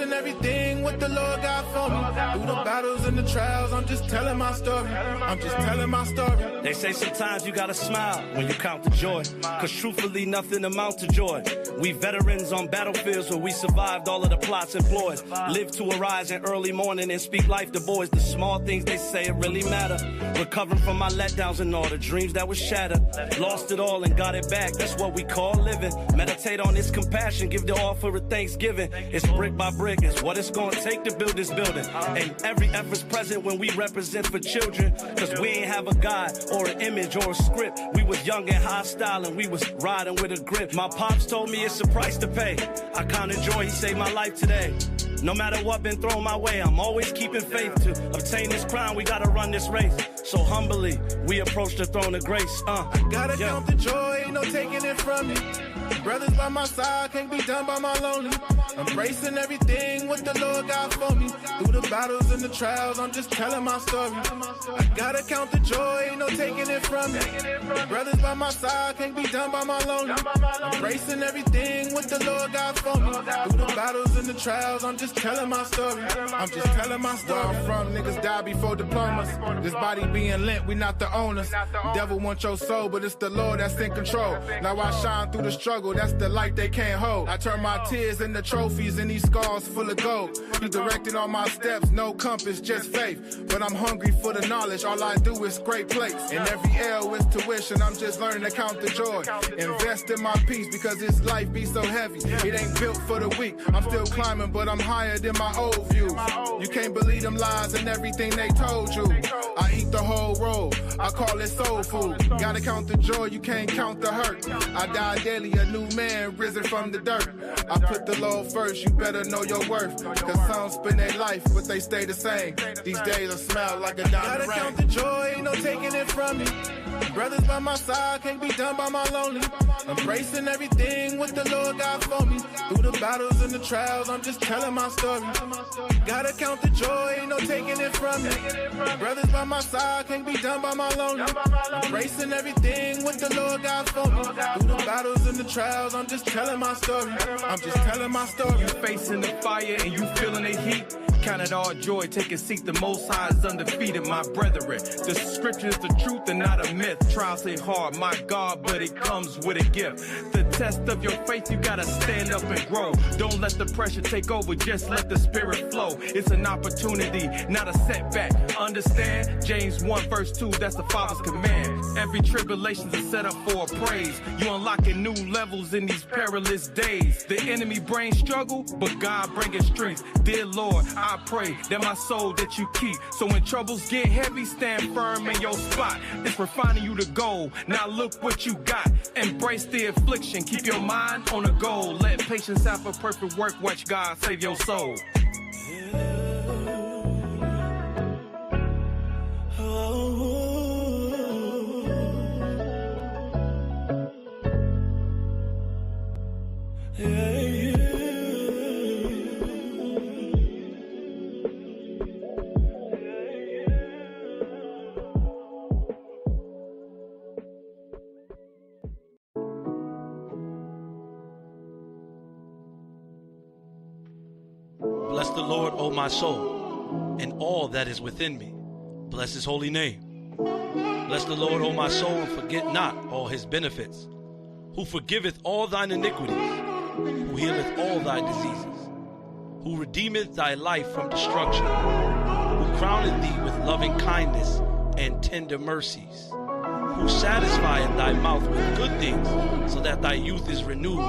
embracing everything what the Lord got for me. Through the battles and the trials, I'm just telling my story. I'm just telling my story. They say sometimes you gotta smile when you count the joy, cause truthfully nothing amounts to joy. We veterans on battlefields where we survived all of the plots and ploys. Live to arise in early morning and speak life to boys. The small things they say it really matter. Recovering from my letdowns and all the dreams that was shattered. Lost it all and got it back, that's what we call living. Meditate on His compassion, give the offer of thanksgiving. It's brick by brick, it's what it's gonna take to build this building. And every effort's present when we represent for children, cause we ain't have a God or an image or a script. We was young and hostile and we was riding with a grip. My pops told me it's a price to pay. I counted joy, he saved my life today. No matter what been thrown my way, I'm always keeping faith. To obtain this crown, we gotta run this race. So humbly, we approach the throne of grace. I gotta count the joy, ain't no taking it from me. Brothers by my side, can't be done by my lonely. Embracing everything what the Lord got for me. Through the battles and the trials, I'm just telling my story. I gotta count the joy, ain't no taking it from me. Brothers by my side, can't be done by my lonely. Embracing everything what the Lord got for me. Through the battles and the trials, I'm just telling my story. I'm just telling my story. Where I'm from, niggas die before diplomas. This body being lent, we not the owners. Devil want your soul, but it's the Lord that's in control. Now I shine through the struggle, that's the light they can't hold. I turn my tears into trophies and these scars full of gold. He directed all my steps, no compass, just faith. But I'm hungry for the knowledge, all I do is scrape plates. And every L is tuition, I'm just learning to count the joy. Invest in my peace because this life be so heavy. It ain't built for the weak. I'm still climbing, but I'm higher than my old views. You can't believe them lies and everything they told you. I eat the whole roll, I call it soul food. Gotta count the joy, you can't count the hurt. I die daily, a new man risen from the dirt. I put the Lord first, you better know your worth. Cause some spend their life, but they stay the same. These days I smell like a diamond. Gotta count the joy, ain't no taking it from me. Brothers by my side, can't be done by my lonely. Embracing everything what the Lord got for me. Through the battles and the trials, I'm just telling my story. Gotta count the joy, ain't no taking it from me. Brothers by my side, can't be done by my lonely. Embracing everything what the Lord got for me. Through the battles and the trials, I'm just telling my story. I'm just telling my story. You facing the fire and you feeling the heat. Count it all joy, take a seat, the Most High is undefeated, my brethren. The scripture is the truth and not a myth. Trials hit hard, my God, but it comes with a gift. The test of your faith, you gotta stand up and grow. Don't let the pressure take over, just let the spirit flow. It's an opportunity, not a setback. Understand? James 1 verse 2, that's the Father's command. Every tribulation's a setup for a praise. You unlocking new levels in these perilous days. The enemy brain struggle, but God bringing strength. Dear Lord, I pray that my soul that you keep. So when troubles get heavy, stand firm in your spot. It's refining you to gold. Now look what you got. Embrace the affliction. Keep your mind on the goal. Let patience have a perfect work. Watch God save your soul. Bless the Lord, O my soul, and all that is within me. Bless his holy name. Bless the Lord, O my soul, and forget not all his benefits, who forgiveth all thine iniquities, who healeth all thy diseases, who redeemeth thy life from destruction, who crowneth thee with loving kindness and tender mercies, who satisfieth thy mouth with good things, so that thy youth is renewed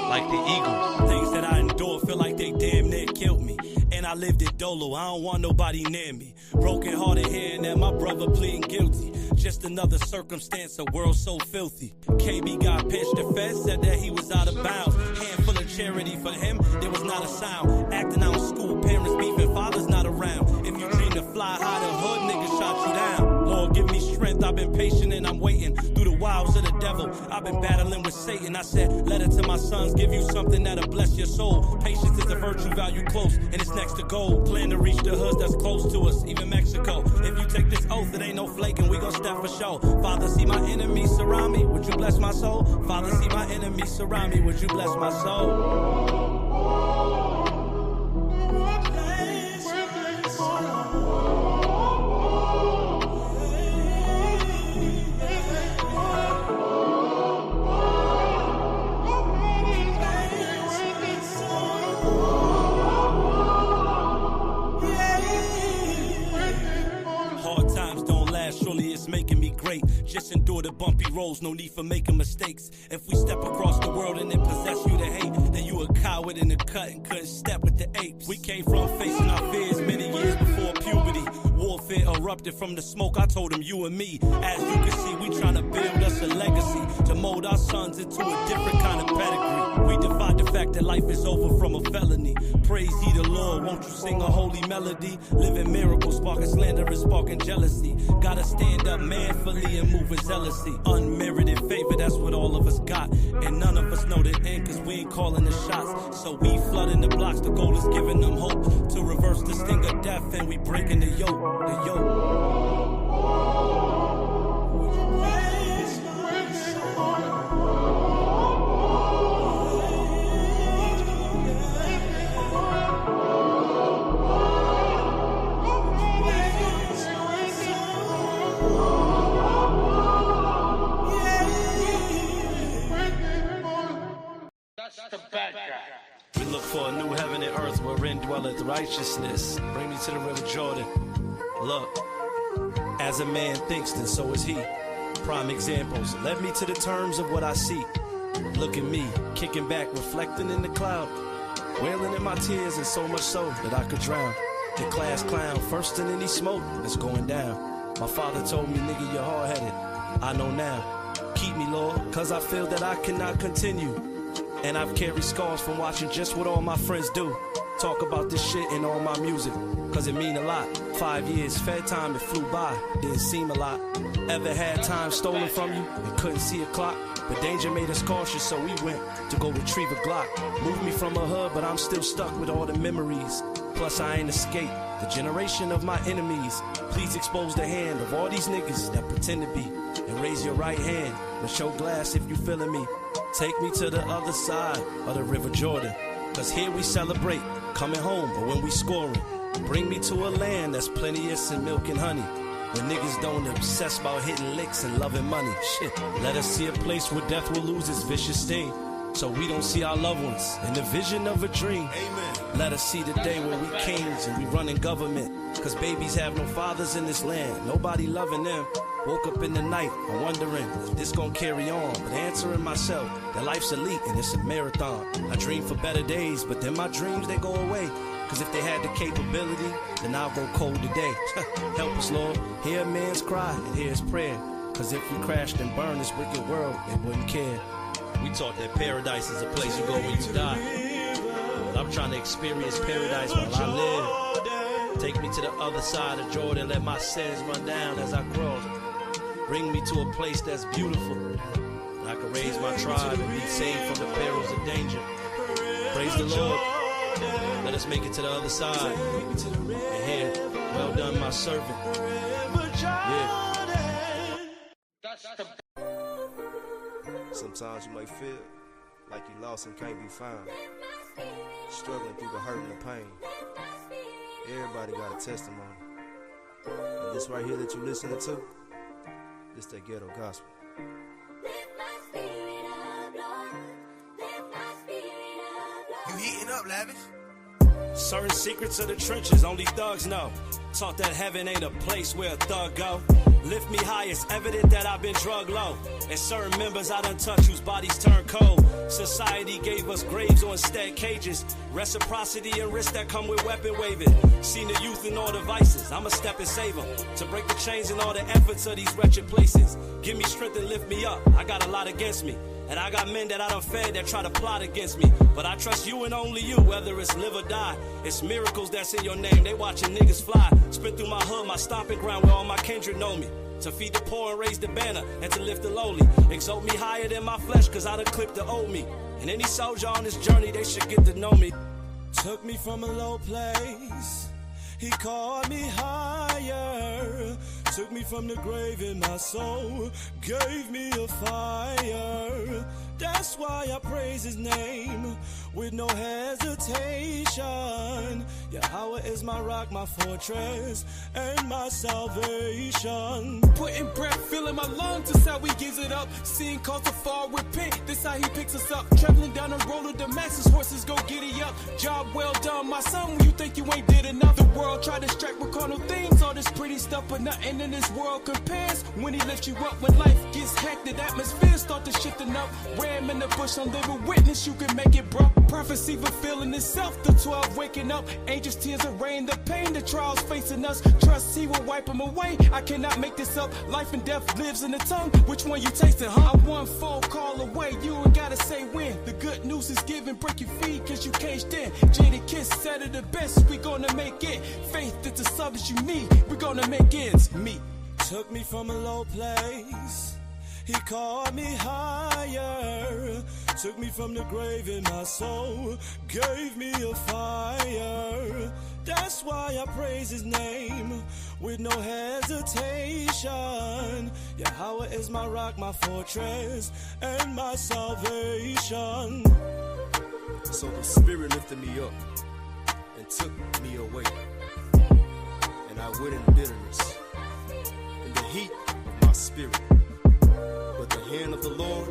like the eagles. Things that I endure feel like they damn near killed me. And I lived it dolo, I don't want nobody near me. Broken hearted hearing that my brother pleading guilty. Just another circumstance, a world so filthy. KB got pitched, the feds said that he was out of bounds. Handful of charity for him, there was not a sound. Acting out in school, parents beefing, fathers not around. If you dream to fly high, the hood niggas shot you down. Lord, give me strength, I've been patient and I'm waiting. Through the wiles of the devil, I've been battling with Satan. I said, letter to my sons, give you something that'll bless your soul. Patience is a virtue, value close, and it's next to gold. Plan to reach the hoods that's close to us, even Mexico. If you take this oath, it ain't no flaking, we gon' step for show. Father, see my enemies surround me, would you bless my soul? Father, see my enemies surround me, would you bless my soul? wait. Just endure the bumpy roads, no need for making mistakes. If we step across the world and it possess you to hate, then you a coward in the cut and couldn't step with the apes. We came from facing our fears many years before puberty. Warfare erupted from the smoke, I told him you and me. As you can see, we trying to build us a legacy to mold our sons into a different kind of pedigree. We defied the fact that life is over from a felony. Praise ye the Lord, won't you sing a holy melody? Living miracles, sparking slander and sparking jealousy. Gotta stand up manfully and move with zealousy. Unmerited favor, that's what all of us got. And none of us know the end, cause we ain't calling the shots. So we flooding the blocks, the goal is giving them hope to reverse the sting of death, and we breaking the yoke. The yoke. We look for a new heaven and earth wherein dwelleth righteousness. Bring me to the river Jordan. Look, as a man thinks, then so is he. Prime examples led me to the terms of what I see. Look at me, kicking back, reflecting in the cloud, wailing in my tears, and so much so that I could drown. The class clown, first in any smoke that's going down. My father told me, nigga, you're hard-headed. I know now. Keep me, Lord, cause I feel that I cannot continue. And I've carried scars from watching just what all my friends do. Talk about this shit in all my music, cause it mean a lot. 5 years, fed time, it flew by, didn't seem a lot. Ever had time stolen from you and couldn't see a clock? But danger made us cautious, so we went to go retrieve a Glock. Moved me from a hood, but I'm still stuck with all the memories. Plus I ain't escaped the generation of my enemies. Please expose the hand of all these niggas that pretend to be, and raise your right hand and show glass if you feeling me. Take me to the other side of the river Jordan, cause here we celebrate coming home, but when we scoring, bring me to a land that's plenteous in milk and honey, where niggas don't obsess about hitting licks and loving money. Shit, let us see a place where death will lose its vicious sting, so we don't see our loved ones in the vision of a dream. Amen. Let us see the day where we kings and we running government, cause babies have no fathers in this land, nobody loving them. Woke up in the night, I'm wondering if this gon' carry on, but answering myself that life's elite and it's a marathon. I dream for better days, but then my dreams, they go away, cause if they had the capability, then I'll go cold today. Help us, Lord, hear a man's cry and hear his prayer, cause if we crashed and burned this wicked world, they wouldn't care. We taught that paradise is a place you go when you die, but I'm trying to experience paradise while I live. Take me to the other side of Jordan, let my sins run down as I cross. Bring me to a place that's beautiful, and I can raise my tribe and be saved from the perils of danger. Praise the Lord. Let us make it to the other side. And here, well done, my servant. Yeah. Sometimes you might feel like you lost and can't be found, struggling through the hurt and the pain. Everybody got a testimony, and this right here that you listening to, this that ghetto gospel. You heating up, Lavish? Certain secrets of the trenches only thugs know. Taught that heaven ain't a place where a thug go. Lift me high, it's evident that I've been drug low. And certain members I done touch whose bodies turn cold. Society gave us graves or instead cages. Reciprocity and risks that come with weapon waving. Seen the youth in all the vices, I'ma step and save them. To break the chains and all the efforts of these wretched places. Give me strength and lift me up, I got a lot against me. And I got men that I done fed that try to plot against me. But I trust you and only you, whether it's live or die. It's miracles that's in your name, they watching niggas fly. Spit through my hood, my stomping ground where all my kindred know me. To feed the poor and raise the banner, and to lift the lowly. Exalt me higher than my flesh, cause I done clipped the old me. And any soldier on this journey, they should get to know me. Took me from a low place, he called me higher. Took me from the grave in my soul, gave me a fire. That's why I praise his name with no hesitation. Yahweh is my rock, my fortress, and my salvation. Putting breath, filling my lungs, that's how he gives it up. Seeing cause to fall, repent, that's how he picks us up. Traveling down the road of Damascus, horses go giddy up. Job well done, my son, when you think you ain't did enough. The world try to distract with carnal things, all this pretty stuff, but nothing in this world compares when he lifts you up. When life gets hectic, atmosphere start to shifting up. Ram in the bush, I'm living witness, you can make it, bro. Prophecy fulfilling itself, the 12 waking up. Angels tears of rain, the pain, the trials facing us. Trust he will wipe them away, I cannot make this up. Life and death lives in the tongue, which one you tasting, huh? I'm one phone call away, you ain't gotta say when. The good news is given, break your feet cause you caged in. Jaded Kiss said it the best, we gonna make it. Faith is the substance you need, we gonna make ends meet. Took me from a low place, he called me higher. Took me from the grave in my soul, gave me a fire. That's why I praise his name with no hesitation. Yahweh is my rock, my fortress, and my salvation. So the Spirit lifted me up and took me away. And I went in bitterness, in the heat of my spirit. But the hand of the Lord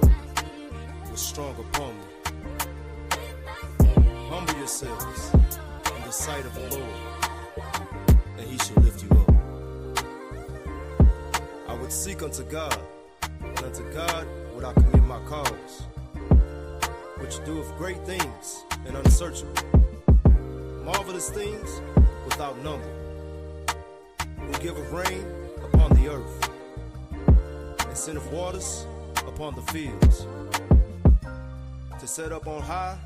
was strong upon me. Humble yourselves in the sight of the Lord, and he shall lift you up. I would seek unto God, and unto God would I commit my cause, which doeth great things and unsearchable, marvelous things without number, who giveth rain upon the earth, and sendeth waters upon the fields, to set up on high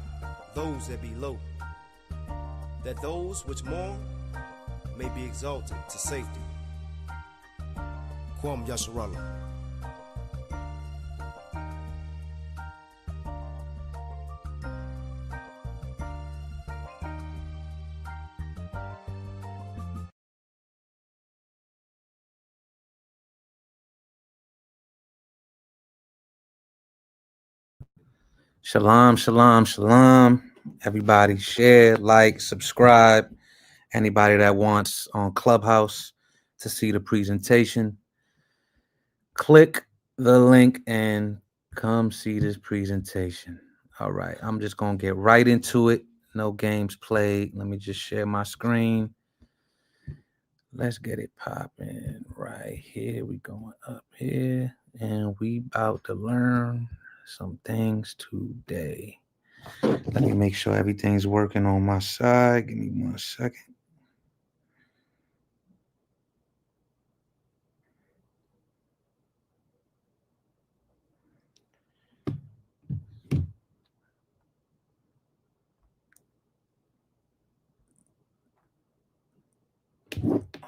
those that be low, that those which mourn may be exalted to safety. Kwam Yasharala. Shalom, shalom, shalom. Everybody share, like, subscribe. Anybody that wants on Clubhouse to see the presentation, click the link and come see this presentation. All right, I'm just going to get right into it. No games played. Let me just share my screen. Let's get it popping right here. We going up here, and we about to learn some things today. Let me make sure everything's working on my side. Give me 1 second.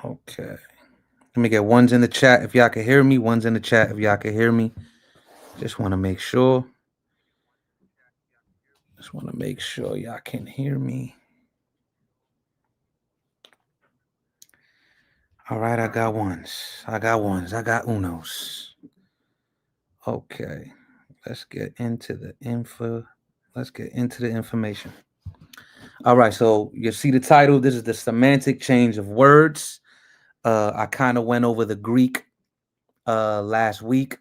Okay. Let me get ones in the chat if y'all can hear me. Ones in the chat if y'all can hear me. Just want to make sure. Y'all can hear me. All right, I got ones. I got unos. Okay. Let's get into the info. Let's get into the information. All right, so you see the title. This is the semantic change of words. I kind of went over the Greek last week.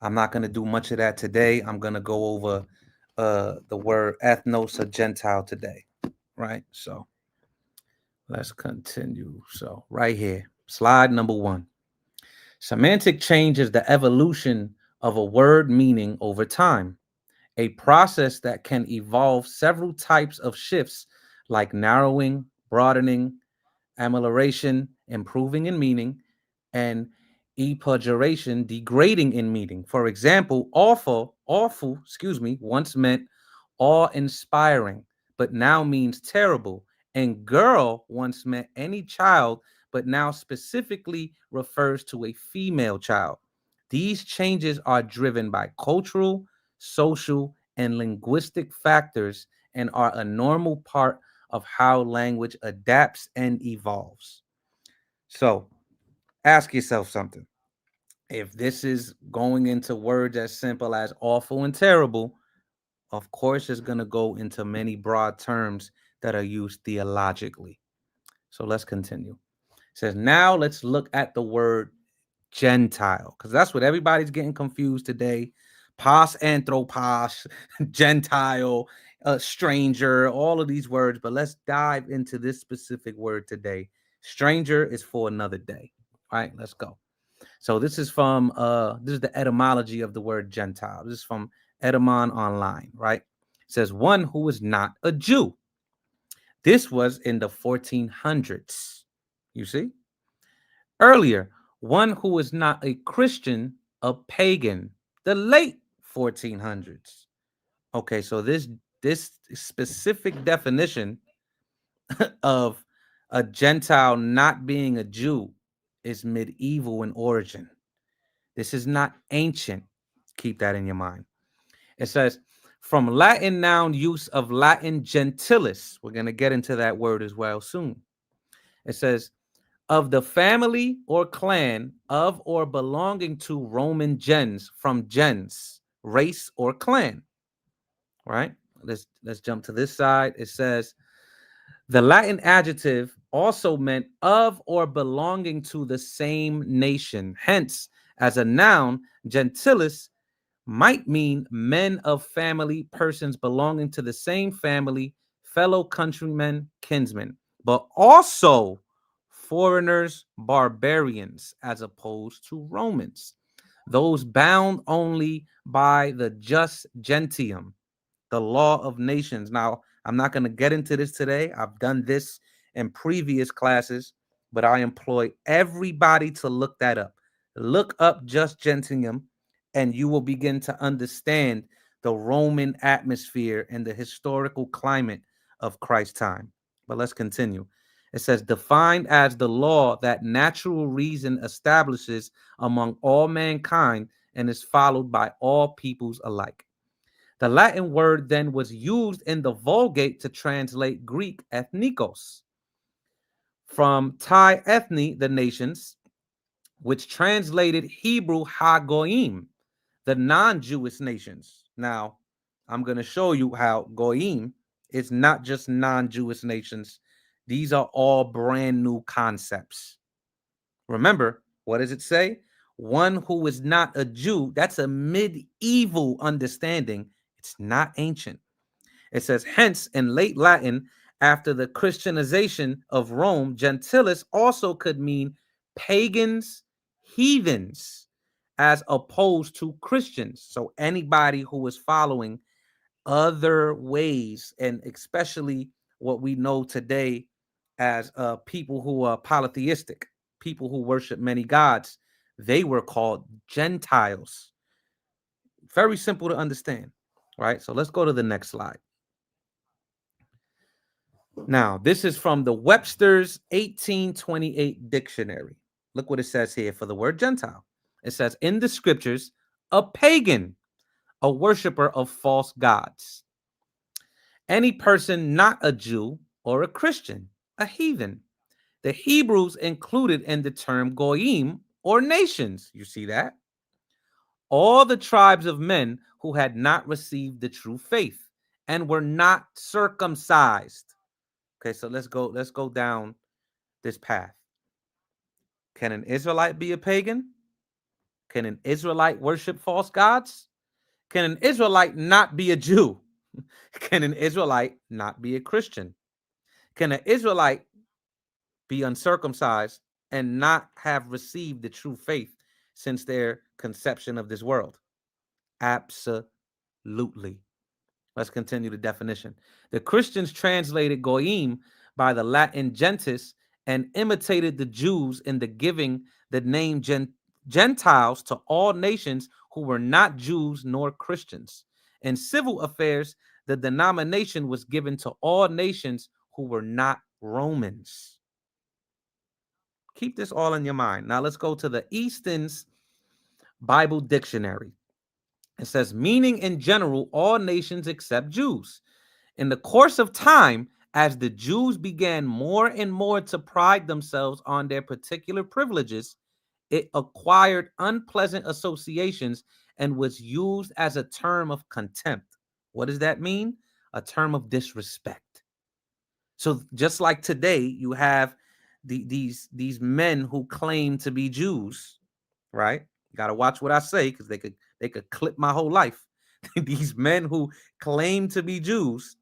I'm not going to do much of that today. I'm going to go over the word ethnos or Gentile today, right? So let's continue. So right here, slide number 1. Semantic change is the evolution of a word meaning over time, a process that can evolve several types of shifts like narrowing, broadening, amelioration, improving in meaning, and epugeration, degrading in meaning. For example, awful, once meant awe-inspiring, but now means terrible. And girl once meant any child, but now specifically refers to a female child. These changes are driven by cultural, social, and linguistic factors and are a normal part of how language adapts and evolves. So ask yourself something. If this is going into words as simple as awful and terrible, of course it's going to go into many broad terms that are used theologically. So let's continue. It says, now let's look at the word Gentile, because that's what everybody's getting confused today. Pas anthropos, Gentile, stranger, all of these words. But let's dive into this specific word today. Stranger is for another day. All right, let's go. So this is from this is the etymology of the word Gentile. This is from Etymon Online, right? It says one who is not a Jew. This was in the 1400s. You see? Earlier, one who is not a Christian, a pagan, the late 1400s. Okay, so this specific definition of a Gentile not being a Jew is medieval in origin. This is not ancient. Keep that in your mind. It says, from Latin noun use of Latin gentilis. We're going to get into that word as well soon. It says, of the family or clan of or belonging to Roman gens, from gens, race or clan. Right? Let's jump to this side. It says, the Latin adjective also meant of or belonging to the same nation. Hence, as a noun, gentilis might mean men of family, persons belonging to the same family, fellow countrymen, kinsmen, but also foreigners, barbarians, as opposed to Romans, those bound only by the jus gentium, the law of nations. Now, I'm not going to get into this today. I've done this in previous classes, but I employ everybody to look that up. Look up jus gentium, and you will begin to understand the Roman atmosphere and the historical climate of Christ's time. But let's continue. It says, defined as the law that natural reason establishes among all mankind and is followed by all peoples alike. The Latin word then was used in the Vulgate to translate Greek ethnikos from Thai ethni, the nations, which translated Hebrew ha-goyim, the non-Jewish nations. Now, I'm going to show you how goyim is not just non-Jewish nations. These are all brand new concepts. Remember, what does it say? One who is not a Jew. That's a medieval understanding. It's not ancient. It says, hence, in late Latin, after the Christianization of Rome, gentilis also could mean pagans, heathens, as opposed to Christians. So anybody who is following other ways, and especially what we know today as people who are polytheistic, people who worship many gods, they were called Gentiles. Very simple to understand, right? So let's go to the next slide. Now, this is from the Webster's 1828 dictionary. Look what it says here for the word Gentile. It says, in the scriptures, a pagan, a worshiper of false gods. Any person not a Jew or a Christian, a heathen. The Hebrews included in the term goyim or nations. You see that? All the tribes of men who had not received the true faith and were not circumcised. Okay, so let's go down this path. Can an Israelite be a pagan? Can an Israelite worship false gods? Can an Israelite not be a Jew? Can an Israelite not be a Christian? Can an Israelite be uncircumcised and not have received the true faith since their conception of this world? Absolutely. Let's continue the definition. The Christians translated goyim by the Latin gentis and imitated the Jews in the giving the name Gentiles to all nations who were not Jews nor Christians. In civil affairs, the denomination was given to all nations who were not Romans. Keep this all in your mind. Now let's go to the Easton's Bible Dictionary. It says, meaning in general, all nations except Jews. In the course of time, as the Jews began more and more to pride themselves on their particular privileges, it acquired unpleasant associations and was used as a term of contempt. What does that mean? A term of disrespect. So just like today, you have these men who claim to be Jews, right? You got to watch what I say because they could clip my whole life. These men who claim to be Jews,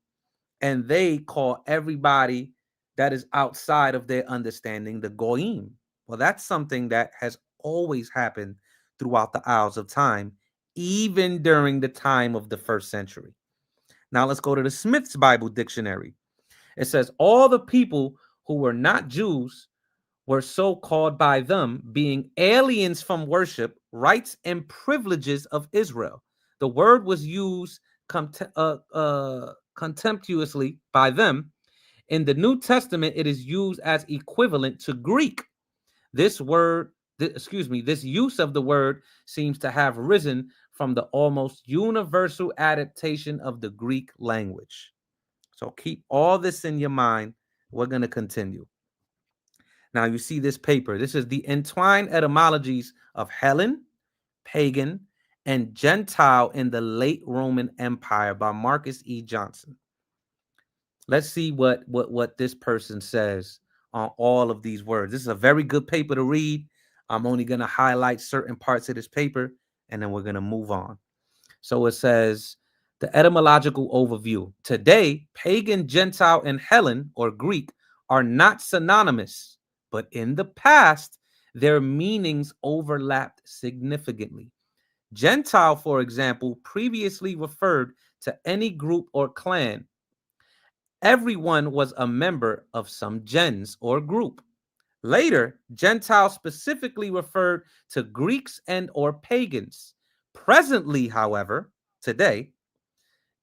and they call everybody that is outside of their understanding the goyim. Well, that's something that has always happened throughout the aisles of time, even during the time of the first century. Now let's go to the Smith's Bible Dictionary. It says, all the people who were not Jews were so called by them, being aliens from worship, rights, and privileges of Israel. The word was used contemptuously by them. In the New Testament, it is used as equivalent to Greek. This use of the word seems to have risen from the almost universal adaptation of the Greek language. So keep all this in your mind. We're going to continue. Now you see this paper. This is the entwined etymologies of Hellen, pagan, and Gentile in the late Roman Empire by Marcus E. Johnson. Let's see what this person says on all of these words. This is a very good paper to read. I'm only going to highlight certain parts of this paper, and then we're going to move on. So it says, the etymological overview. Today, pagan, Gentile, and Hellen, or Greek, are not synonymous, but in the past, their meanings overlapped significantly. Gentile, for example, previously referred to any group or clan. Everyone was a member of some gens or group. Later, Gentile specifically referred to Greeks and or pagans. Presently, however, today,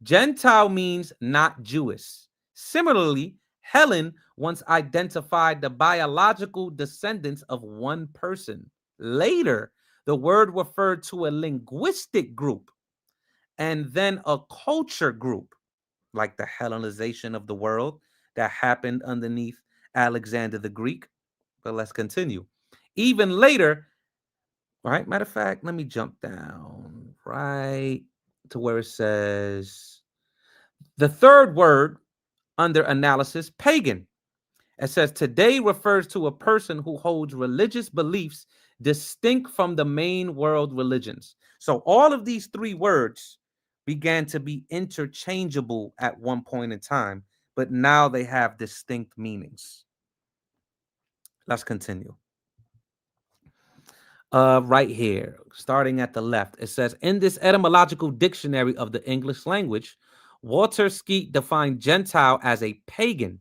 Gentile means not Jewish. Similarly, Hellen once identified the biological descendants of one person. Later, the word referred to a linguistic group and then a culture group, like the Hellenization of the world that happened underneath Alexander the Greek. But let's continue. Even later, right? Matter of fact, let me jump down right to where it says the third word under analysis, pagan. It says today refers to a person who holds religious beliefs distinct from the main world religions. So all of these three words began to be interchangeable at one point in time, but now they have distinct meanings. Let's continue. Right here, starting at the left, it says, in this etymological dictionary of the English language, Walter Skeet defined Gentile as a pagan.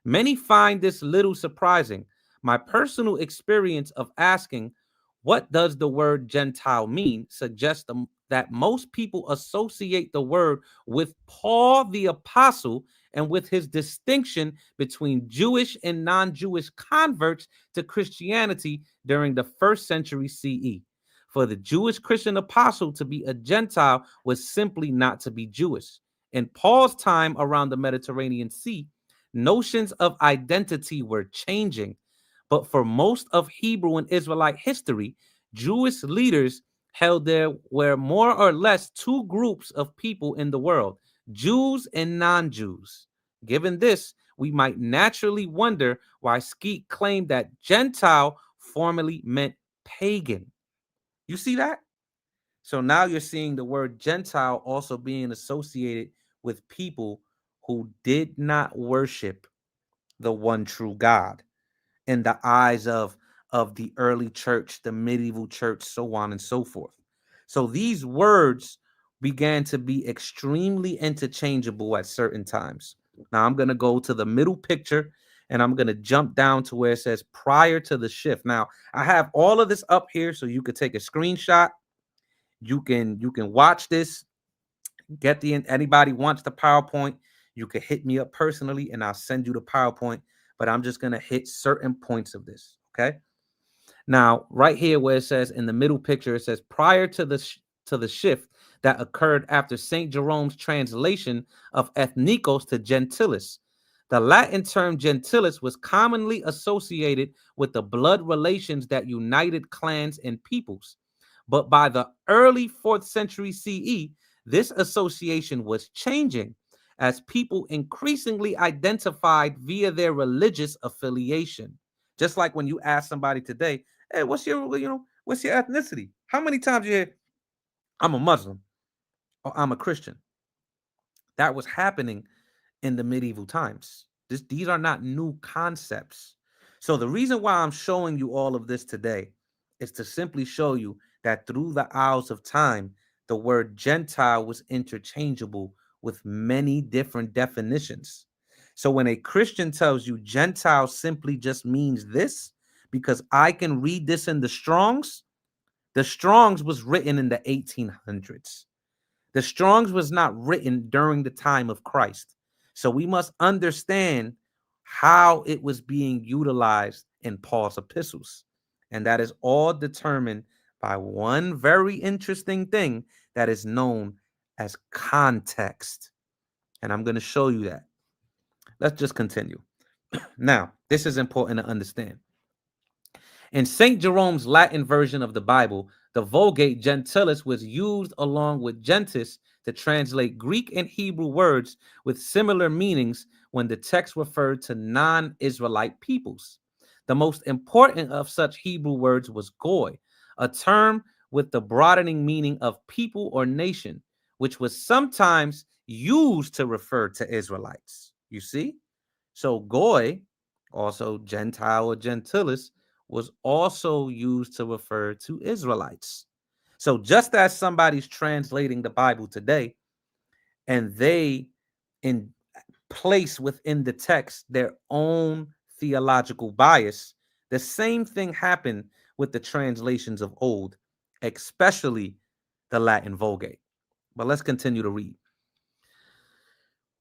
Many find this little surprising. My personal experience of asking, what does the word Gentile mean, suggests that most people associate the word with Paul the Apostle and with his distinction between Jewish and non-Jewish converts to Christianity during the first century CE. For the Jewish Christian apostle to be a Gentile was simply not to be Jewish. In Paul's time around the Mediterranean Sea, notions of identity were changing. But for most of Hebrew and Israelite history, Jewish leaders held there were more or less two groups of people in the world, Jews and non-Jews. Given this, we might naturally wonder why Skeet claimed that Gentile formerly meant pagan. You see that? So now you're seeing the word Gentile also being associated with people who did not worship the one true God in the eyes of the early church, the medieval church, so on and so forth. So these words began to be extremely interchangeable at certain times. Now I'm going to go to the middle picture and I'm going to jump down to where it says prior to the shift. Now I have all of this up here so you could take a screenshot. You can watch this. Get the anybody wants the PowerPoint, you can hit me up personally and I'll send you the PowerPoint, but I'm just going to hit certain points of this, okay? Now, right here where it says in the middle picture, it says prior to the shift that occurred after St. Jerome's translation of ethnikos to gentilis. The Latin term gentilis was commonly associated with the blood relations that united clans and peoples. But by the early 4th century CE, this association was changing as people increasingly identified via their religious affiliation. Just like when you ask somebody today, hey, what's your ethnicity? How many times you hear, I'm a Muslim or I'm a Christian? That was happening in the medieval times. These are not new concepts. So the reason why I'm showing you all of this today is to simply show you that through the hours of time, the word Gentile was interchangeable with many different definitions. So when a Christian tells you Gentile simply just means this, because I can read this in the Strongs was written in the 1800s. The Strongs was not written during the time of Christ. So we must understand how it was being utilized in Paul's epistles. And that is all determined by one very interesting thing that is known as context. And I'm going to show you that. Let's just continue. Now, this is important to understand. In St. Jerome's Latin version of the Bible, the Vulgate gentilis was used along with gentis to translate Greek and Hebrew words with similar meanings when the text referred to non-Israelite peoples. The most important of such Hebrew words was goy, a term with the broadening meaning of people or nation, which was sometimes used to refer to Israelites. You see? So goy, also Gentile or gentilis, was also used to refer to Israelites. So just as somebody's translating the Bible today and they in place within the text their own theological bias, the same thing happened with the translations of old, especially the Latin Vulgate. But let's continue to read.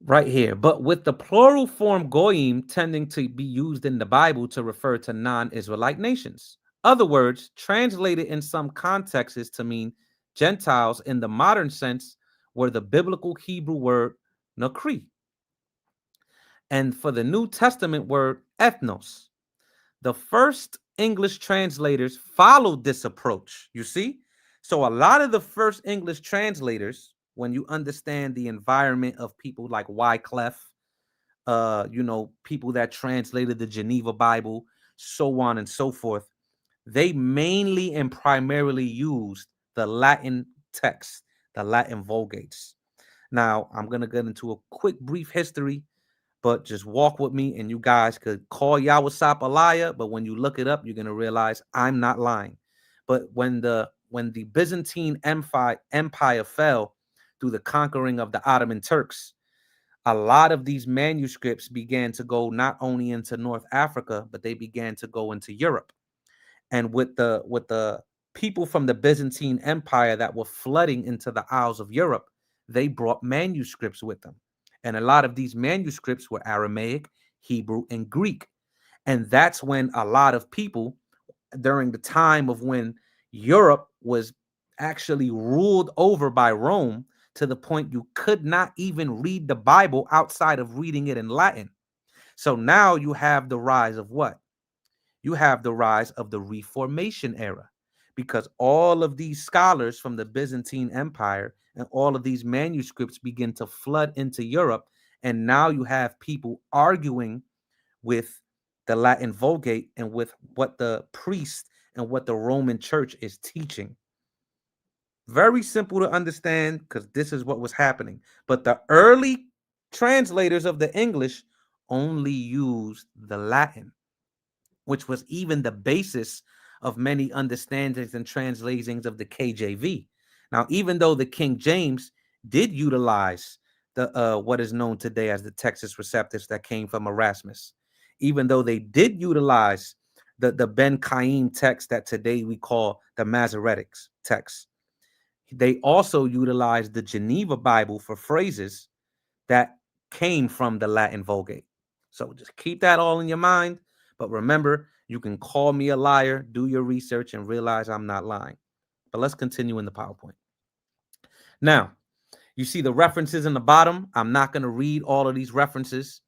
Right here, but with the plural form goyim tending to be used in the Bible to refer to non-Israelite nations. Other words, translated in some contexts to mean Gentiles in the modern sense, were the biblical Hebrew word nakri. And for the New Testament word ethnos. The first English translators followed this approach, you see? So a lot of the first English translators, when you understand the environment of people like Wycliffe, people that translated the Geneva Bible, so on and so forth, they mainly and primarily used the Latin text, the Latin Vulgates. Now, I'm going to get into a quick, brief history, but just walk with me and you guys could call Yawasap a liar, but when you look it up, you're going to realize I'm not lying. But when the Byzantine Empire fell through the conquering of the Ottoman Turks, a lot of these manuscripts began to go not only into North Africa, but they began to go into Europe. And with the people from the Byzantine Empire that were flooding into the Isles of Europe, they brought manuscripts with them. And a lot of these manuscripts were Aramaic, Hebrew, and Greek. And that's when a lot of people, during the time of when Europe was actually ruled over by Rome, to the point you could not even read the Bible outside of reading it in Latin. So now you have the rise of what? You have the rise of the Reformation era, because all of these scholars from the Byzantine Empire and all of these manuscripts begin to flood into Europe. And now you have people arguing with the Latin Vulgate and with what the priest and what the Roman church is teaching. Very simple to understand because this is what was happening. But the early translators of the English only used the Latin, which was even the basis of many understandings and translations of the KJV. Now, even though the King James did utilize the what is known today as the Textus Receptus that came from Erasmus, even though they did utilize the Ben Chaim text that today we call the Masoretic text, they also utilized the Geneva Bible for phrases that came from the Latin Vulgate. So just keep that all in your mind. But remember, you can call me a liar, do your research, and realize I'm not lying. But let's continue in the PowerPoint. Now, you see the references in the bottom. I'm not going to read all of these references.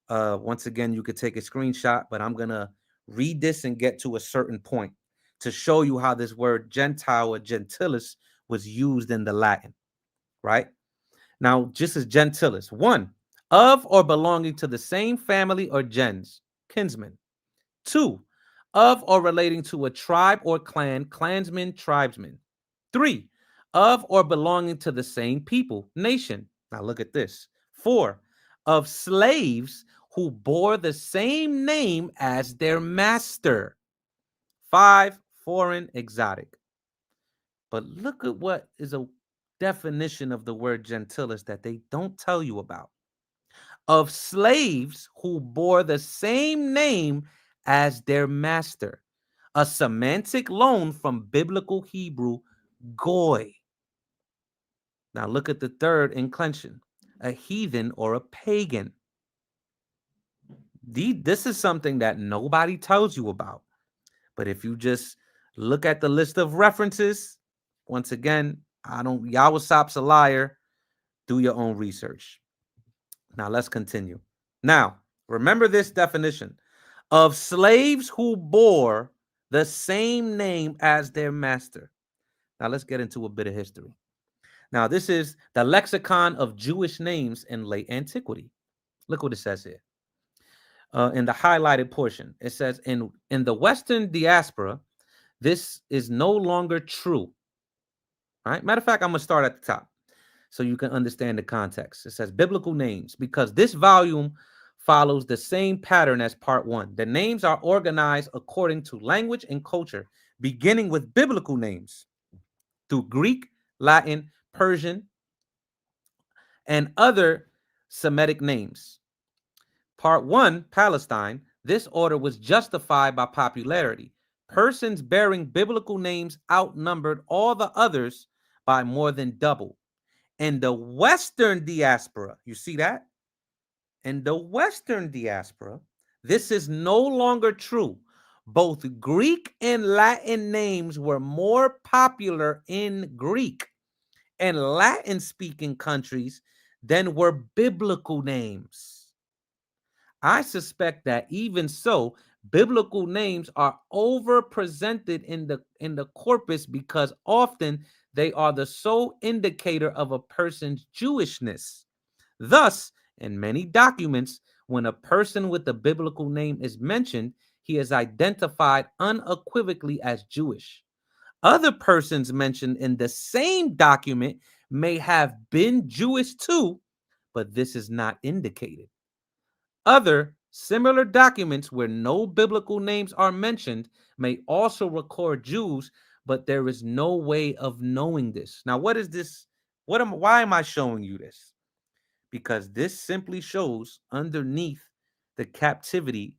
Once again, you could take a screenshot, but I'm going to read this and get to a certain point to show you how this word Gentile or gentilis was used in the Latin, right? Now, just as gentilis, 1, of or belonging to the same family or gens, kinsman. 2, of or relating to a tribe or clan, clansman, tribesman. 3, of or belonging to the same people, nation. Now look at this. 4, of slaves who bore the same name as their master. 5, foreign, exotic. But look at what is a definition of the word gentilis that they don't tell you about. Of slaves who bore the same name as their master. A semantic loan from biblical Hebrew, goy. Now look at the third inclension, a heathen or a pagan. This is something that nobody tells you about. But if you just look at the list of references, once again, Yawasap's a liar. Do your own research. Now let's continue. Now, remember this definition of slaves who bore the same name as their master. Now let's get into a bit of history. Now, this is the lexicon of Jewish names in late antiquity. Look what it says here. In the highlighted portion, it says in the Western diaspora, this is no longer true. All right. Matter of fact, I'm going to start at the top so you can understand the context. It says biblical names, because this volume follows the same pattern as part 1. The names are organized according to language and culture, beginning with biblical names through Greek, Latin, Persian, and other Semitic names. Part 1, Palestine, this order was justified by popularity. Persons bearing biblical names outnumbered all the others by more than double. In the Western diaspora, you see that? In the Western diaspora, this is no longer true. Both Greek and Latin names were more popular in Greek and Latin-speaking countries than were biblical names. I suspect that even so, biblical names are overrepresented in the corpus because often they are the sole indicator of a person's Jewishness. Thus, in many documents, when a person with a biblical name is mentioned, he is identified unequivocally as Jewish. Other persons mentioned in the same document may have been Jewish too, but this is not indicated. Other similar documents where no biblical names are mentioned may also record Jews, but there is no way of knowing this. Now, what is this? Why am I showing you this? Because this simply shows underneath the captivity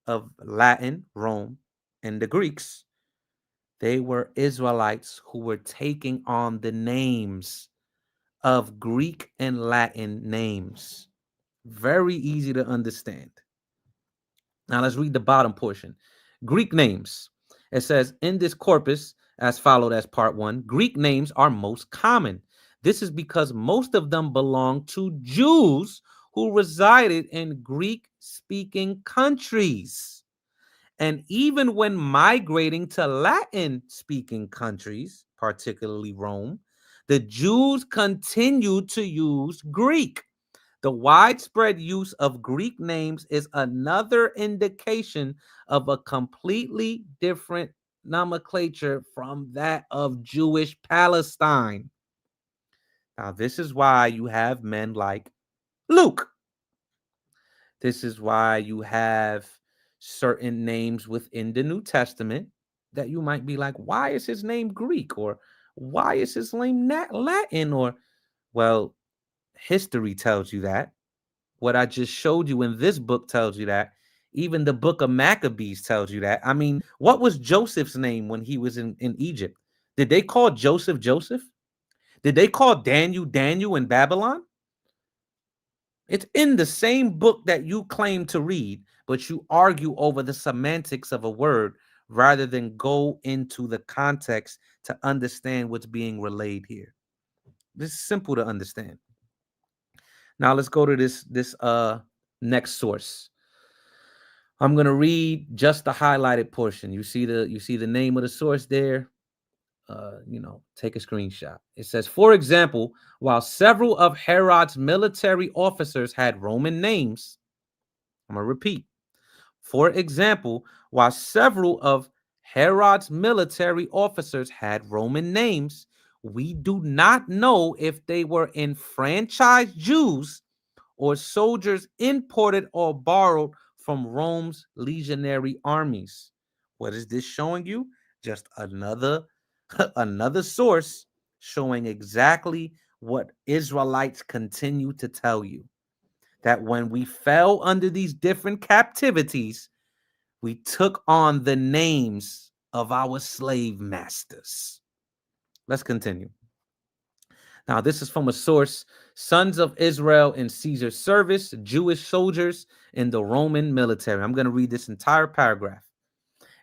of Latin, Rome, and the Greeks, they were Israelites who were taking on the names of Greek and Latin names. Very easy to understand. Now let's read the bottom portion. Greek names. It says in this corpus, as followed as part 1, Greek names are most common. This is because most of them belong to Jews who resided in Greek-speaking countries. And even when migrating to Latin-speaking countries, particularly Rome, the Jews continued to use Greek. The widespread use of Greek names is another indication of a completely different nomenclature from that of Jewish Palestine. Now, this is why you have men like Luke. This is why you have certain names within the New Testament that you might be like, why is his name Greek? Or why is his name Latin? Or, well, history tells you that. What I just showed you in this book tells you that. Even the book of Maccabees tells you that. I mean, what was Joseph's name when he was in Egypt? Did they call Joseph Joseph? Did they call Daniel Daniel in Babylon? It's in the same book that you claim to read, but you argue over the semantics of a word rather than go into the context to understand what's being relayed here. This is simple to understand. Now let's go to this next source. I'm going to read just the highlighted portion. You see the name of the source there. Take a screenshot. It says, for example, while several of Herod's military officers had Roman names, I'm going to repeat. For example, while several of Herod's military officers had Roman names, we do not know if they were enfranchised Jews or soldiers imported or borrowed from Rome's legionary armies. What is this showing you? just another another source showing exactly what Israelites continue to tell you, that when we fell under these different captivities, we took on the names of our slave masters. Let's continue. Now, this is from a source, Sons of Israel in Caesar's Service, Jewish soldiers in the Roman military. I'm going to read this entire paragraph.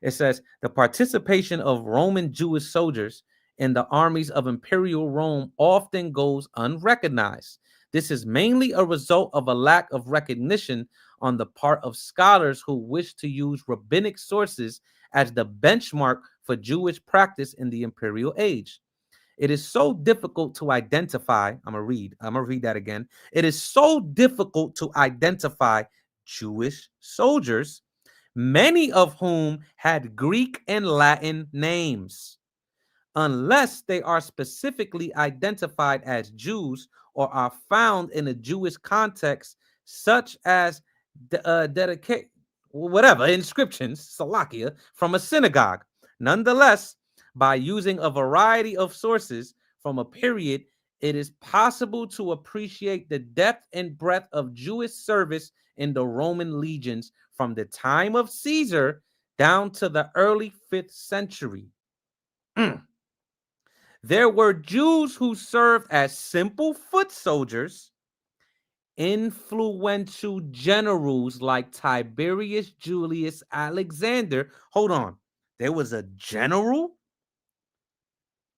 It says, the participation of Roman Jewish soldiers in the armies of imperial Rome often goes unrecognized. This is mainly a result of a lack of recognition on the part of scholars who wish to use rabbinic sources as the benchmark for Jewish practice in the imperial age. It is so difficult to identify. I'm going to read that again. It is so difficult to identify Jewish soldiers, many of whom had Greek and Latin names, unless they are specifically identified as Jews or are found in a Jewish context, such as dedicate whatever inscriptions, salakia, from a synagogue. Nonetheless, by using a variety of sources from a period, it is possible to appreciate the depth and breadth of Jewish service in the Roman legions from the time of Caesar down to the early 5th century. There were Jews who served as simple foot soldiers, influential generals like Tiberius Julius Alexander. Hold on. There was a general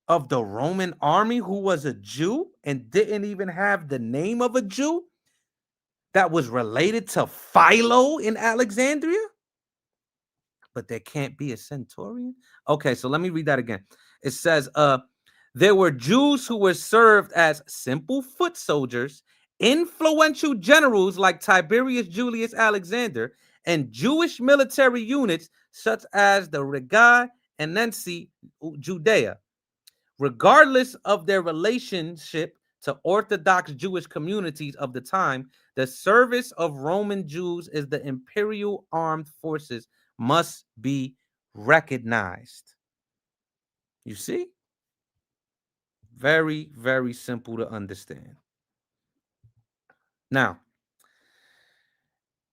of the Roman army who was a Jew and didn't even have the name of a Jew that was related to Philo in Alexandria? But there can't be a centurion? Okay, so let me read that again. It says, there were Jews who were served as simple foot soldiers, influential generals like Tiberius Julius Alexander, and Jewish military units such as the Regai and Nensi, Judea. Regardless of their relationship to Orthodox Jewish communities of the time, the service of Roman Jews in the imperial armed forces must be recognized. You see? Very, very simple to understand. Now,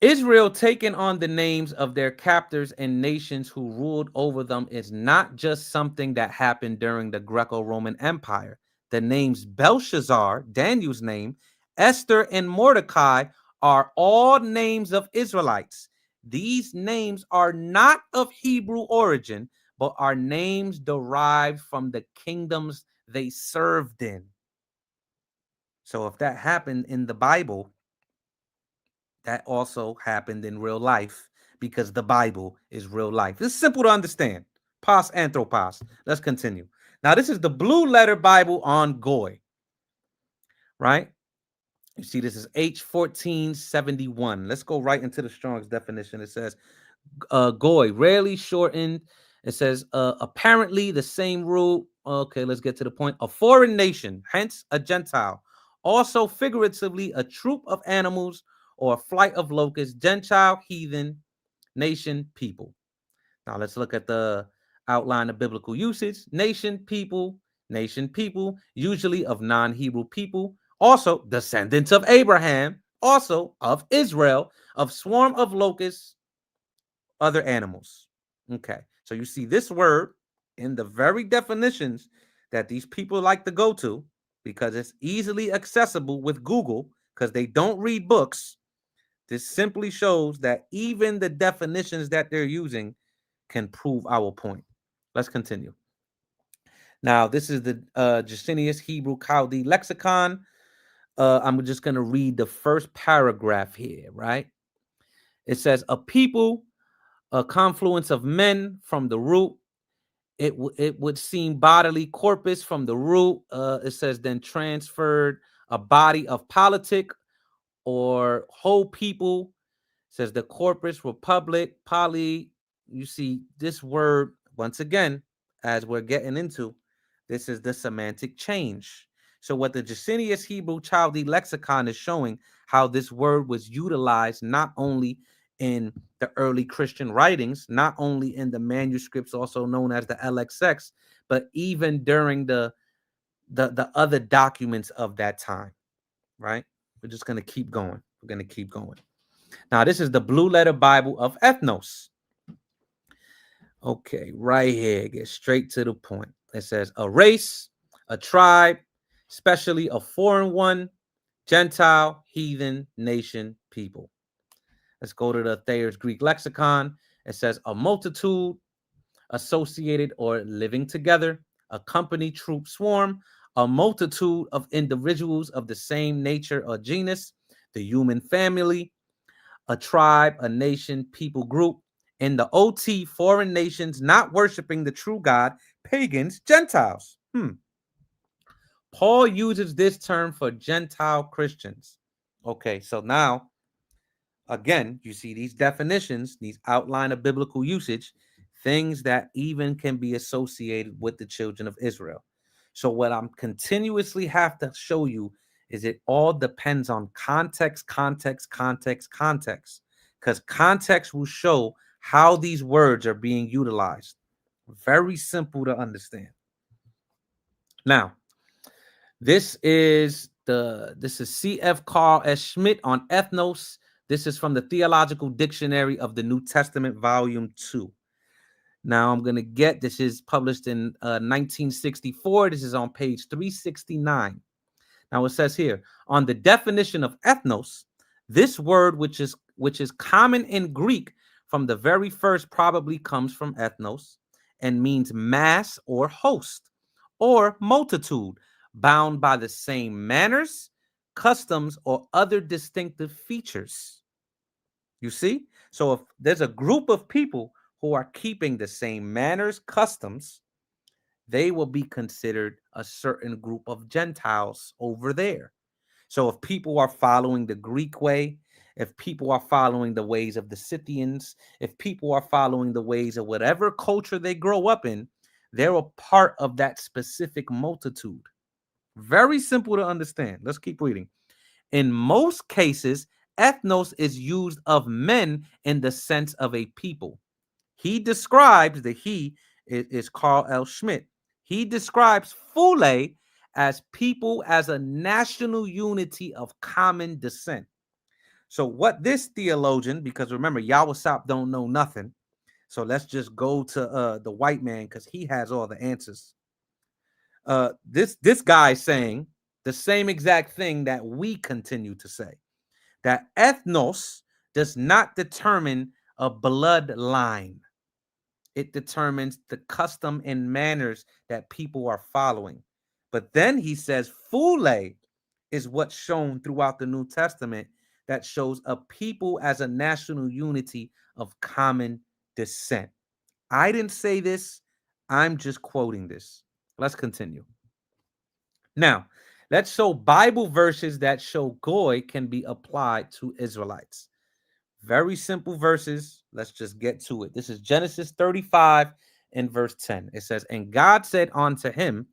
Israel taking on the names of their captors and nations who ruled over them is not just something that happened during the Greco-Roman Empire. The names Belshazzar, Daniel's name, Esther, and Mordecai are all names of Israelites. These names are not of Hebrew origin, but are names derived from the kingdoms they served in. So if that happened in the Bible, that also happened in real life, because the Bible is real life. It's simple to understand. Pas anthropos. Let's continue. Now, this is the Blue Letter Bible on Goy, right? You see, this is H1471. Let's go right into the Strong's definition. It says, Goy, rarely shortened. It says, apparently the same root. Okay, let's get to the point. A foreign nation, hence a Gentile. Also, figuratively, a troop of animals or a flight of locusts, Gentile, heathen, nation, people. Now, let's look at the outline of biblical usage. Nation, people, usually of non-Hebrew people. Also, descendants of Abraham. Also, of Israel, of swarm of locusts, other animals. Okay, so you see this word in the very definitions that these people like to go to, because it's easily accessible with Google, because they don't read books. This simply shows that even the definitions that they're using can prove our point. Let's continue. Now, this is the Jusinius Hebrew Chaldee lexicon. I'm just going to read the first paragraph here, right? It says, a people, a confluence of men from the root. It would seem bodily corpus from the root. It says then transferred, a body of politic or whole people. It says the corpus, republic, poly. You see this word once again, as we're getting into, this is the semantic change. So what the Jusinius Hebrew Chaldee lexicon is showing, how this word was utilized not only in the early Christian writings, not only in the manuscripts, also known as the LXX, but even during the other documents of that time, right? We're just going to keep going. We're going to keep going. Now, this is the Blue Letter Bible of Ethnos. Okay, right here, get straight to the point. It says a race, a tribe, especially a foreign one, Gentile, heathen, nation, people. Let's go to the Thayer's Greek lexicon. It says a multitude, associated or living together, a company, troop, swarm, a multitude of individuals of the same nature or genus, the human family, a tribe, a nation, people group. In the OT, foreign nations not worshiping the true God, pagans, Gentiles. Paul uses this term for Gentile Christians. Okay, so now, again, you see these definitions, these outline of biblical usage, things that even can be associated with the children of Israel. So what I'm continuously have to show you is it all depends on context, context, context, context, because context will show how these words are being utilized. Very simple to understand. Now, this is C.F. Carl S. Schmidt on Ethnos. This is from the Theological Dictionary of the New Testament, Volume 2. Now I'm going to this is published in 1964. This is on page 369. Now it says here, on the definition of ethnos, this word, which is common in Greek from the very first, probably comes from ethnos and means mass or host or multitude bound by the same manners, customs, or other distinctive features. You see? So if there's a group of people who are keeping the same manners, customs, they will be considered a certain group of Gentiles over there. So if people are following the Greek way, if people are following the ways of the Scythians, if people are following the ways of whatever culture they grow up in, they're a part of that specific multitude. Very simple to understand. Let's keep reading. In most cases, ethnos is used of men in the sense of a people. He describes, he is Carl L. Schmidt. He describes Fule as people as a national unity of common descent. So what this theologian, because remember, Yawasap don't know nothing. So let's just go to the white man because he has all the answers. This guy is saying the same exact thing that we continue to say, that ethnos does not determine a bloodline. It determines the custom and manners that people are following. But then he says Fule is what's shown throughout the New Testament that shows a people as a national unity of common descent. I didn't say this. I'm just quoting this. Let's continue. Now, let's show Bible verses that show goy can be applied to Israelites. Very simple verses. Let's just get to it. This is Genesis 35 and verse 10. It says, and God said unto him,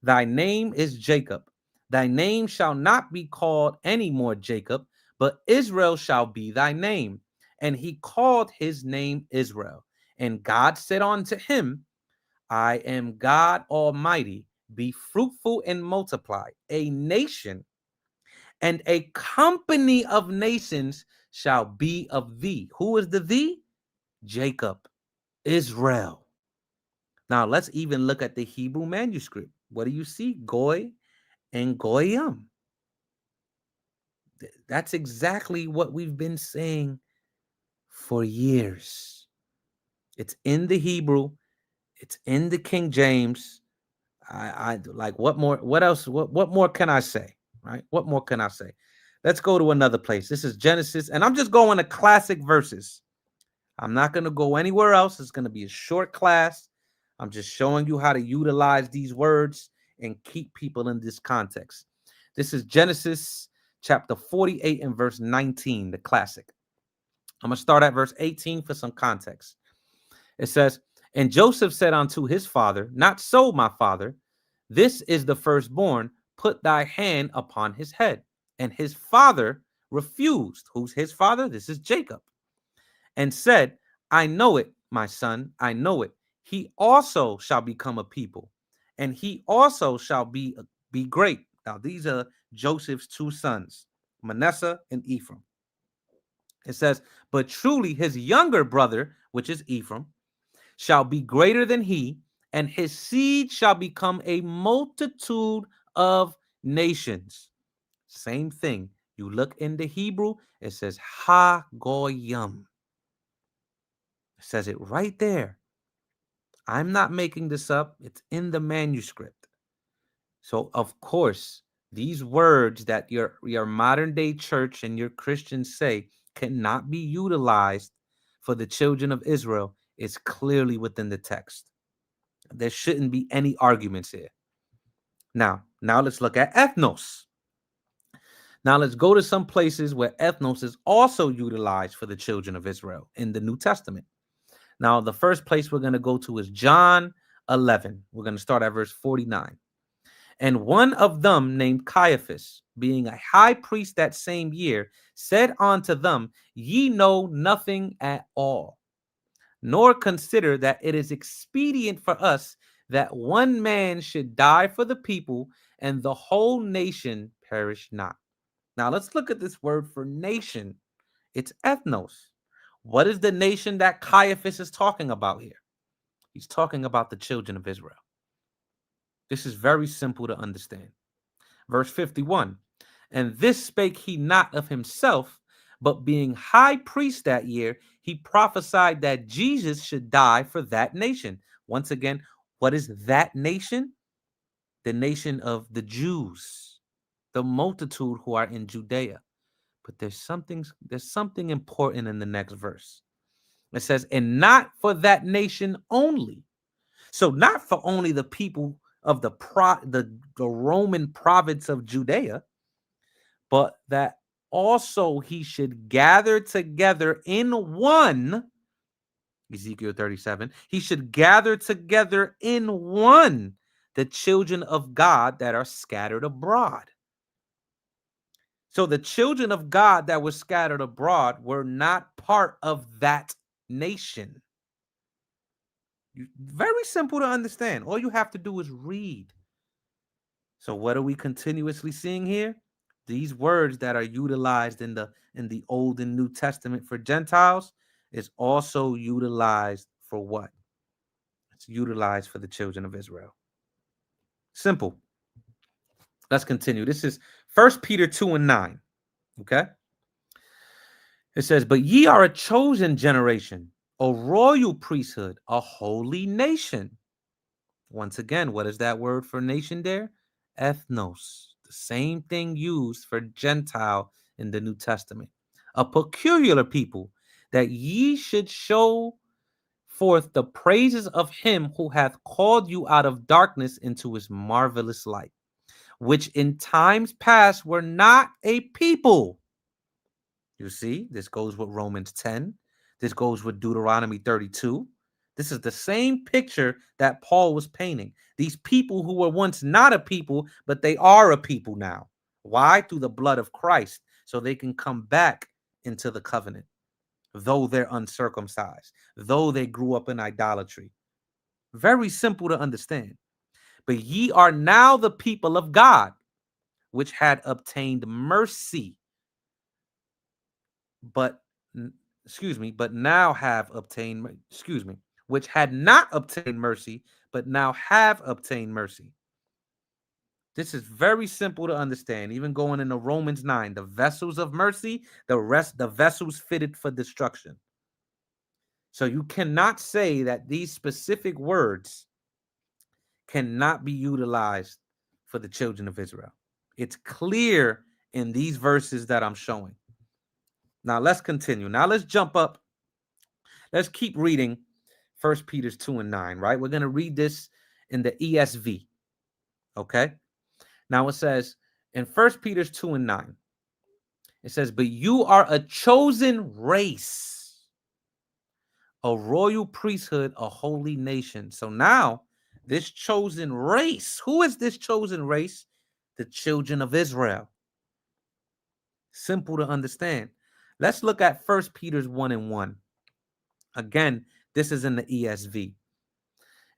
thy name is Jacob. Thy name shall not be called any more Jacob, but Israel shall be thy name. And he called his name Israel. And God said unto him, I am God Almighty. Be fruitful and multiply. A nation and a company of nations shall be of thee. Who is the thee? Jacob, Israel. Now let's even look at the Hebrew manuscript. What do you see? Goy and goyim. That's exactly what we've been saying for years. It's in the Hebrew. It's in the King James. I like what else? What more can I say? Right? What more can I say? Let's go to another place. This is Genesis, and I'm just going to classic verses. I'm not going to go anywhere else. It's going to be a short class. I'm just showing you how to utilize these words and keep people in this context. This is Genesis chapter 48 and verse 19, the classic. I'm going to start at verse 18 for some context. It says, and Joseph said unto his father, not so, my father, this is the firstborn, put thy hand upon his head. And his father refused. Who's his father? This is Jacob. and said, I know it, my son, I know it. He also shall become a people, and he also shall be great. Now, these are Joseph's two sons, Manasseh and Ephraim. It says, but truly his younger brother, which is Ephraim, shall be greater than he, and his seed shall become a multitude of nations. Same thing. You look in the Hebrew, it says ha goyim. It says it right there. I'm not making this up. It's in the manuscript. So, of course, these words that your modern day church and your Christians say cannot be utilized for the children of Israel is clearly within the text. There shouldn't be any arguments here. Now let's look at ethnos. Now let's go to some places where ethnos is also utilized for the children of Israel in the New Testament. Now, the first place we're going to go to is John 11. We're going to start at verse 49. And one of them, named Caiaphas, being a high priest that same year, said unto them, ye know nothing at all, nor consider that it is expedient for us that one man should die for the people, and the whole nation perish not. Now, let's look at this word for nation. It's ethnos. What is the nation that Caiaphas is talking about here? He's talking about the children of Israel. This is very simple to understand. Verse 51, and this spake he not of himself, but being high priest that year, he prophesied that Jesus should die for that nation. Once again, what is that nation? The nation of the Jews, the multitude who are in Judea. But there's something important in the next verse. It says, and not for that nation only. So not for only the people of the Roman province of Judea, but that also he should gather together in one, Ezekiel 37, he should gather together in one the children of God that are scattered abroad. So the children of God that were scattered abroad were not part of that nation. Very simple to understand. All you have to do is read. So what are we continuously seeing here? These words that are utilized in the Old and New Testament for Gentiles is also utilized for what? It's utilized for the children of Israel. Simple. Let's continue. This is 1 Peter 2:9. Okay. It says, but ye are a chosen generation, a royal priesthood, a holy nation. Once again, what is that word for nation there? Ethnos. The same thing used for Gentile in the New Testament. A peculiar people, that ye should show forth the praises of him who hath called you out of darkness into his marvelous light, which in times past were not a people. You see, this goes with Romans 10. This goes with Deuteronomy 32. This is the same picture that Paul was painting. These people who were once not a people, but they are a people now. Why? Through the blood of Christ, so they can come back into the covenant, though they're uncircumcised, though they grew up in idolatry. Very simple to understand. But ye are now the people of God, which had obtained mercy, but now have obtained, which had not obtained mercy, but now have obtained mercy. This is very simple to understand. Even going into Romans 9, the vessels of mercy, the vessels fitted for destruction. So you cannot say that these specific words cannot be utilized for the children of Israel. It's clear in these verses that I'm showing. Now let's continue. Now let's jump up. Let's keep reading 1 Peter 2:9, right? We're going to read this in the ESV. Okay. Now it says in 1 Peter 2:9, it says, but you are a chosen race, a royal priesthood, a holy nation. So now this chosen race, who is this chosen race? The children of Israel. Simple to understand. Let's look at 1 Peter 1:1. Again, this is in the ESV.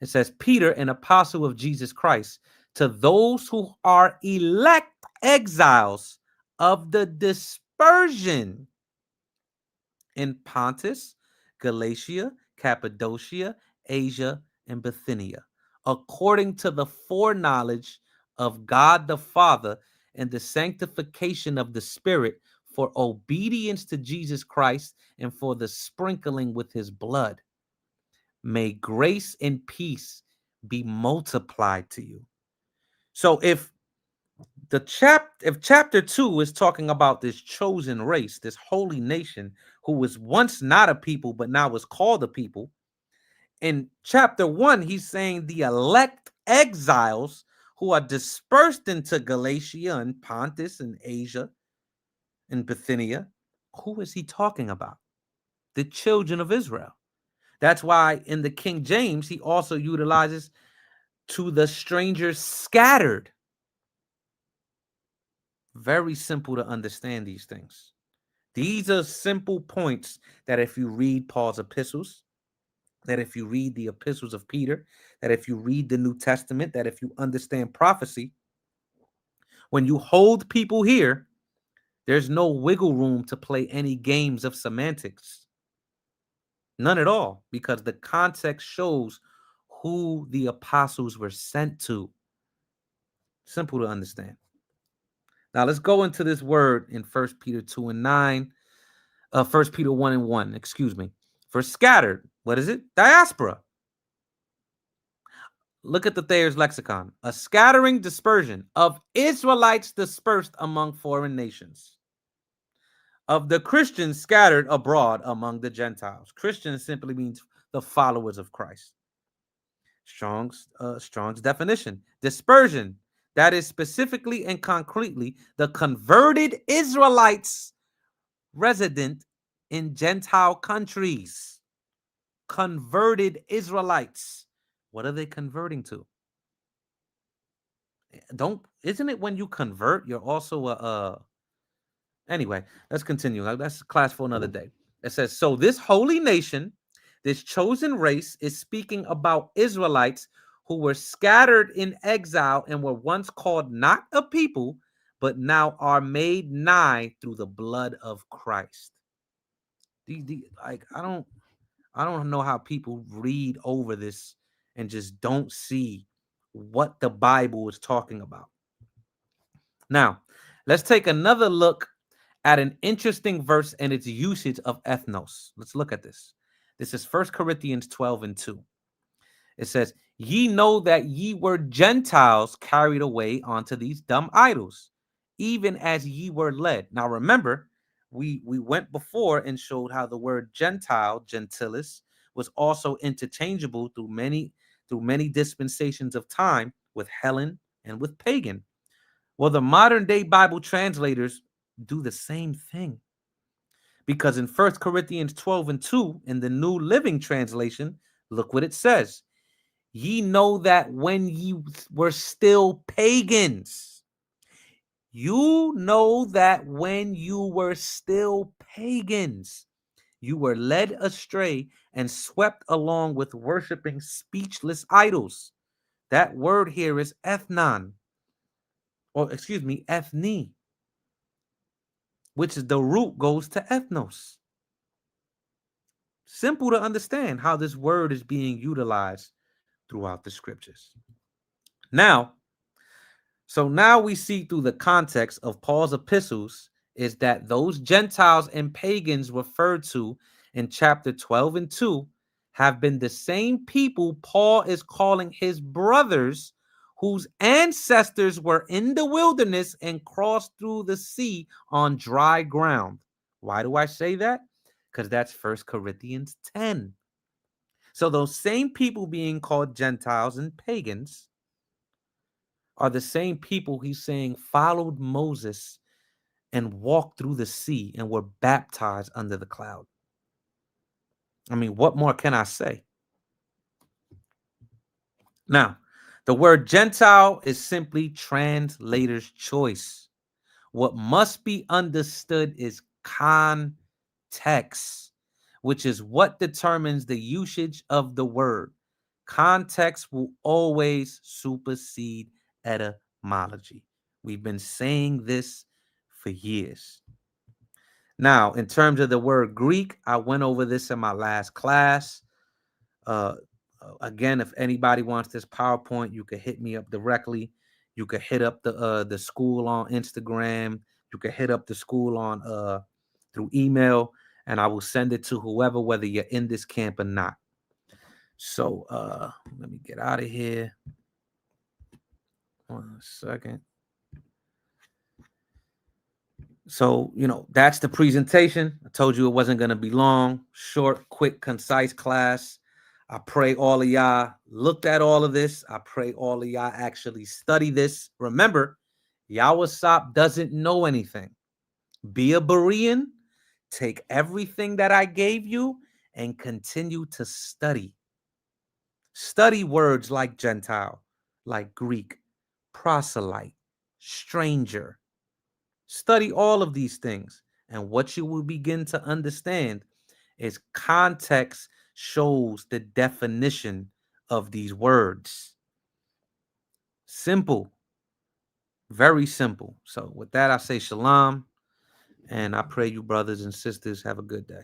It says, Peter, an apostle of Jesus Christ, to those who are elect exiles of the dispersion in Pontus, Galatia, Cappadocia, Asia, and Bithynia, according to the foreknowledge of God the Father and the sanctification of the Spirit, for obedience to Jesus Christ and for the sprinkling with his blood. May grace and peace be multiplied to you. So if chapter 2 is talking about this chosen race, this holy nation who was once not a people but now is called a people, in chapter 1 he's saying the elect exiles who are dispersed into Galatia and Pontus and Asia and Bithynia. Who is he talking about? The children of Israel. That's why in the King James he also utilizes to the strangers scattered. Very simple to understand these things. These are simple points that if you read Paul's epistles, that if you read the epistles of Peter, that if you read the New Testament, that if you understand prophecy, when you hold people here, there's no wiggle room to play any games of semantics. None at all, because the context shows who the apostles were sent to. Simple to understand. Now let's go into this word in 1 Peter 2 and 9. 1 Peter 1 and 1, excuse me. For scattered, what is it? Diaspora. Look at the Thayer's lexicon. A scattering dispersion of Israelites dispersed among foreign nations. Of the Christians scattered abroad among the Gentiles. Christians simply means the followers of Christ. Strong's definition. Dispersion. That is specifically and concretely the converted Israelites resident in Gentile countries. Converted Israelites. What are they converting to? Isn't it when you convert, you're also anyway, let's continue. That's class for another day. It says, so this holy nation, this chosen race, is speaking about Israelites who were scattered in exile and were once called not a people, but now are made nigh through the blood of Christ. I don't know how people read over this and just don't see what the Bible is talking about. Now, let's take another look at an interesting verse and its usage of ethnos. Let's look at this. This is 1 Corinthians 12 and 2. It says, ye know that ye were Gentiles carried away onto these dumb idols, even as ye were led. Now remember, we went before and showed how the word Gentile, gentilis, was also interchangeable through many dispensations of time with Hellen and with pagan. Well, the modern day Bible translators do the same thing. Because in 1 Corinthians 12 and 2, in the New Living Translation, look what it says. Ye know that when ye were still pagans, you know that when you were still pagans, you were led astray and swept along with worshiping speechless idols. That word here is ethnon, or excuse me, ethne, which is the root goes to ethnos. Simple to understand how this word is being utilized throughout the scriptures. Now we see through the context of Paul's epistles is that those Gentiles and pagans referred to in chapter 12 and 2 have been the same people Paul is calling his brothers whose ancestors were in the wilderness and crossed through the sea on dry ground. Why do I say that? Because that's 1 Corinthians 10. So those same people being called Gentiles and pagans are the same people he's saying followed Moses and walked through the sea and were baptized under the cloud. I mean, what more can I say? Now, the word Gentile is simply translator's choice. What must be understood is context. which is what determines the usage of the word. Context will always supersede etymology. We've been saying this for years. Now, in terms of the word Greek, I went over this in my last class. Again, if anybody wants this PowerPoint, you can hit me up directly. You can hit up the school on Instagram. You can hit up the school on through email, and I will send it to whoever, whether you're in this camp or not. So let me get out of here. 1 second. So, that's the presentation. I told you it wasn't going to be long, short, quick, concise class. I pray all of y'all looked at all of this. I pray all of y'all actually study this. Remember, Yawasap doesn't know anything. Be a Berean. Take everything that I gave you and continue to study. Study words like Gentile, like Greek, proselyte, stranger. Study all of these things. And what you will begin to understand is context shows the definition of these words. Simple. Very simple. So with that, I say shalom. And I pray you brothers and sisters have a good day.